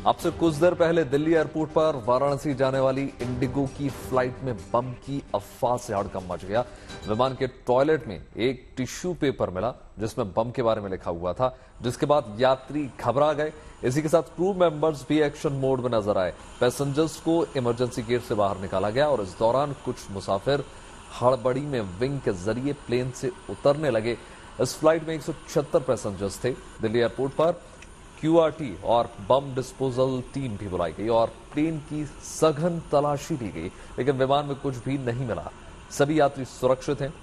आपसे कुछ देर पहले दिल्ली एयरपोर्ट पर वाराणसी जाने वाली इंडिगो की फ्लाइट में बम की अफवाह से हड़कंप मच गया। विमान के टॉयलेट में एक टिश्यू पेपर मिला जिसमें बम के बारे में लिखा हुआ था, जिसके बाद यात्री घबरा गए। इसी के साथ क्रू मेंबर्स भी एक्शन मोड में नजर आए। पैसेंजर्स को इमरजेंसी गेट से बाहर निकाला गया और इस दौरान कुछ मुसाफिर हड़बड़ी में विंग के जरिए प्लेन से उतरने लगे। इस फ्लाइट में 176 पैसेंजर्स थे। दिल्ली एयरपोर्ट पर QRT और बम डिस्पोजल टीम भी बुलाई गई और प्लेन की सघन तलाशी ली गई, लेकिन विमान में कुछ भी नहीं मिला। सभी यात्री सुरक्षित हैं,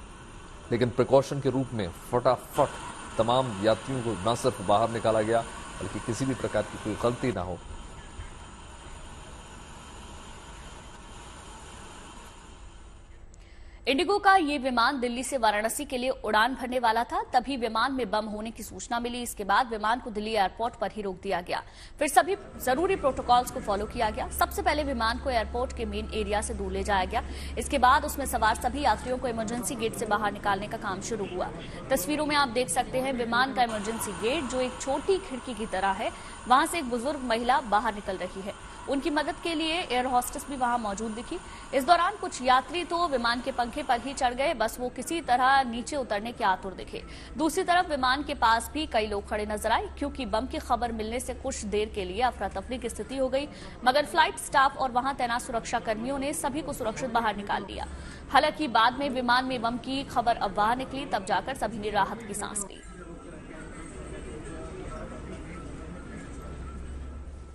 लेकिन प्रिकॉशन के रूप में फटाफट तमाम यात्रियों को न सिर्फ बाहर निकाला गया, बल्कि किसी भी प्रकार की कोई गलती ना हो। इंडिगो का ये विमान दिल्ली से वाराणसी के लिए उड़ान भरने वाला था, तभी विमान में बम होने की सूचना मिली। इसके बाद विमान को दिल्ली एयरपोर्ट पर ही रोक दिया गया। फिर सभी जरूरी प्रोटोकॉल्स को फॉलो किया गया। सबसे पहले विमान को एयरपोर्ट के मेन एरिया से दूर ले जाया गया। इसके बाद उसमें सवार सभी यात्रियों को इमरजेंसी गेट से बाहर निकालने का काम शुरू हुआ। तस्वीरों में आप देख सकते हैं विमान का इमरजेंसी गेट, जो एक छोटी खिड़की की तरह है। वहां से एक बुजुर्ग महिला बाहर निकल रही है। उनकी मदद के लिए एयर होस्टेस भी वहां मौजूद दिखी। इस दौरान कुछ यात्री तो विमान के पंखे पर ही चढ़ गए, बस वो किसी तरह नीचे उतरने के आतुर दिखे। दूसरी तरफ विमान के पास भी कई लोग खड़े नजर आए, क्योंकि बम की खबर मिलने से कुछ देर के लिए अफरा तफरी की स्थिति हो गई। मगर फ्लाइट स्टाफ और वहां तैनात सुरक्षा कर्मियों ने सभी को सुरक्षित बाहर निकाल लिया। हालांकि बाद में विमान में बम की खबर अफवाह निकली, तब जाकर सभी ने राहत की सांस ली।